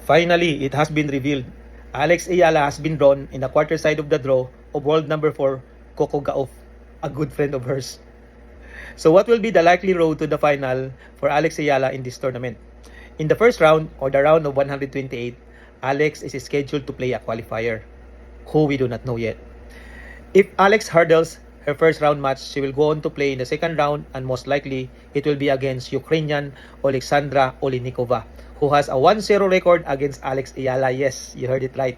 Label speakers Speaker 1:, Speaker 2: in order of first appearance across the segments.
Speaker 1: Finally, it has been revealed. Alex Ayala has been drawn in the quarter side of the draw of world number 4, Coco Gauff, a good friend of hers. So what will be the likely road to the final for Alex Ayala in this tournament? In the first round, or the round of 128, Alex is scheduled to play a qualifier, who we do not know yet. If Alex hurdles her first round match, she will go on to play in the second round, and most likely it will be against Ukrainian Alexandra Oleinikova, who has a 1-0 record against Alex Ayala. Yes, you heard it right.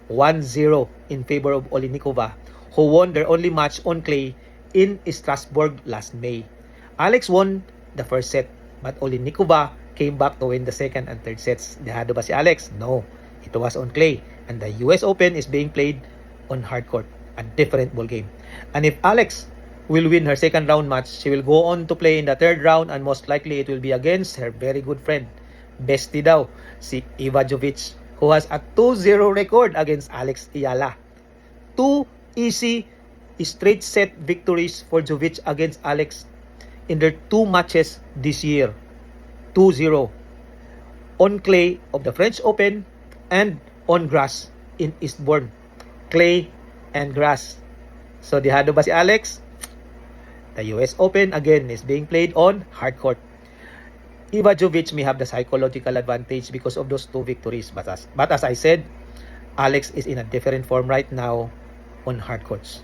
Speaker 1: 1-0 in favor of Oleinikova, who won their only match on clay in Strasbourg last May. Alex won the first set, but Oleinikova came back to win the second and third sets. Dehado ba si Alex? No. It was on clay, and the US Open is being played on hard court, a different ball game. And if Alex will win her second round match, she will go on to play in the third round, and most likely it will be against her very good friend, bestie daw, si Iva Jovic, who has a 2-0 record against Alex Ayala. 2 easy straight set victories for Jovic against Alex in their 2 matches this year. 2-0 on clay of the French Open and on grass in Eastbourne. Clay and grass. So dehado ba si Alex? The US Open again is being played on hard court. Iva Jovic may have the psychological advantage because of those 2 victories. But as I said, Alex is in a different form right now on hard courts.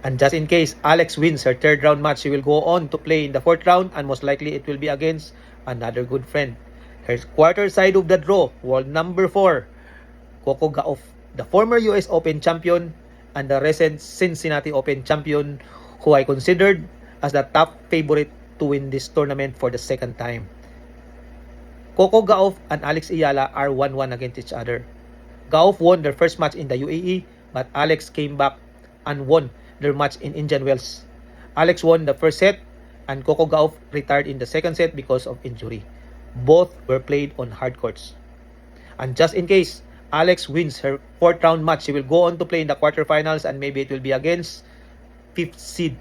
Speaker 1: And just in case Alex wins her third round match, she will go on to play in the fourth round, and most likely it will be against another good friend, her quarter side of the draw, world number 4, Coco Gauff, the former US Open champion and the recent Cincinnati Open champion, who I considered as the top favorite to win this tournament for the second time. Coco Gauff and Alex Ayala are 1-1 against each other. Gauff won their first match in the UAE, but Alex came back and won their match in Indian Wells. Alex won the first set, and Coco Gauff retired in the second set because of injury. Both were played on hard courts. And just in case Alex wins her fourth round match, she will go on to play in the quarterfinals, and maybe it will be against 5th seed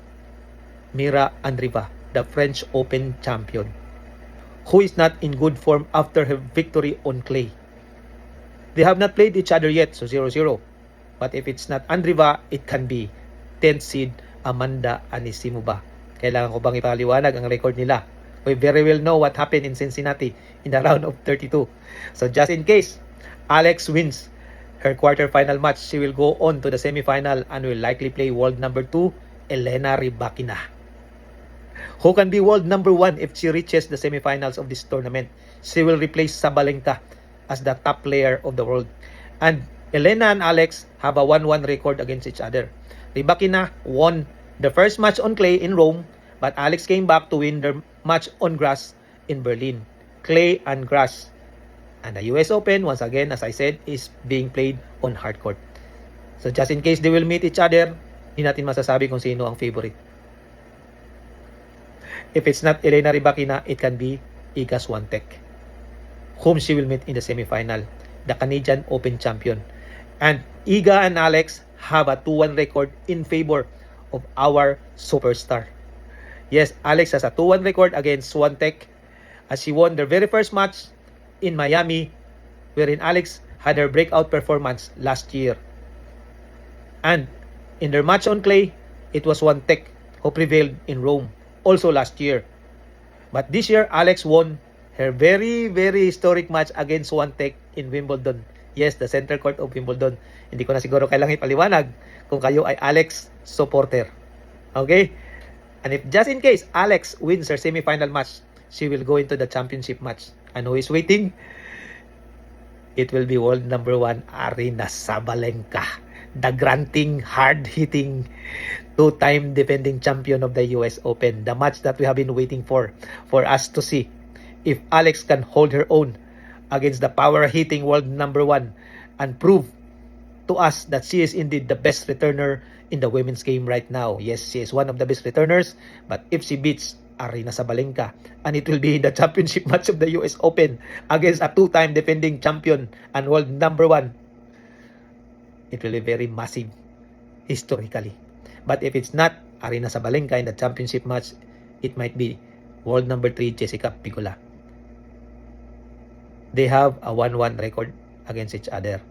Speaker 1: Mira Andreeva, the French Open champion, who is not in good form after her victory on clay. They have not played each other yet, so 0-0. But if it's not Andreeva, it can be 10th seed Amanda Anisimova. Kailangan ko bang ipaliwanag ang record nila? We very well know what happened in Cincinnati in the round of 32. So just in case Alex wins her quarterfinal match, she will go on to the semifinal and will likely play world number 2, Elena Rybakina, who can be world number 1 if she reaches the semifinals of this tournament. She will replace Sabalenka as the top player of the world. And Elena and Alex have a 1-1 record against each other. Rybakina won the first match on clay in Rome, but Alex came back to win their match on grass in Berlin. Clay and grass. And the US Open, once again, as I said, is being played on hard court. So just in case they will meet each other, hindi natin masasabi kung sino ang favorite. If it's not Elena Rybakina, it can be Iga Swiatek, whom she will meet in the semifinal, the Canadian Open champion. And Iga and Alex have a 2-1 record in favor of our superstar. Yes, Alex has a 2-1 record against Swiatek, as she won their very first match in Miami, wherein Alex had her breakout performance last year. And in their match on clay, it was Swiatek who prevailed in Rome, also last year. But this year, Alex won her very, very historic match against Swiatek in Wimbledon. Yes, the center court of Wimbledon. Hindi ko na siguro kailangan ipaliwanag kung kayo ay Alex supporter. Okay? And if just in case Alex wins her semifinal match, she will go into the championship match. And who is waiting? It will be world number 1, Aryna Sabalenka, the grunting, hard-hitting, 2-time defending champion of the US Open. The match that we have been waiting for us to see if Alex can hold her own against the power-hitting world number 1 and prove to us that she is indeed the best returner in the women's game right now. Yes, she is one of the best returners, but if she beats Aryna Sabalenka, and it will be in the championship match of the US Open against a 2-time defending champion and world number 1, it will be very massive historically. But if it's not Aryna Sabalenka in the championship match, it might be world number 3, Jessica Pegula. they have a 1-1 record against each other.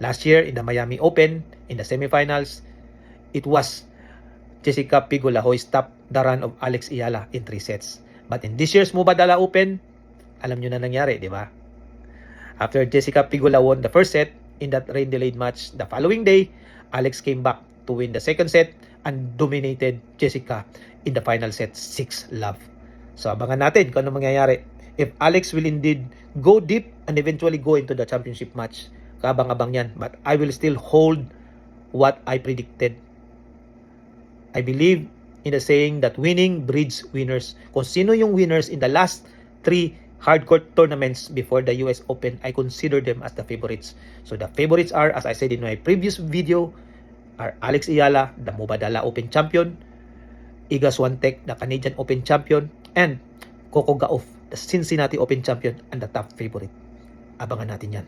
Speaker 1: Last year in the Miami Open, in the semifinals, it was Jessica Pegula who stopped the run of Alex Ayala in 3 sets. But in this year's Mubadala Open, alam nyo na nangyari, di ba? After Jessica Pegula won the first set in that rain-delayed match, the following day, Alex came back to win the second set and dominated Jessica in the final set, 6-love. So abangan natin kung ano mangyayari. If Alex will indeed go deep and eventually go into the championship match, kabang-abang yan. But I will still hold what I predicted. I believe in the saying that winning breeds winners. Kung sino yung winners in the last 3 hardcourt tournaments before the US Open, I consider them as the favorites. So the favorites are, as I said in my previous video, are Alex Ayala, the Mubadala Open champion, Iga Swiatek, the Canadian Open champion, and Coco Gauff, the Cincinnati Open champion, and the top favorite. Abangan natin yan.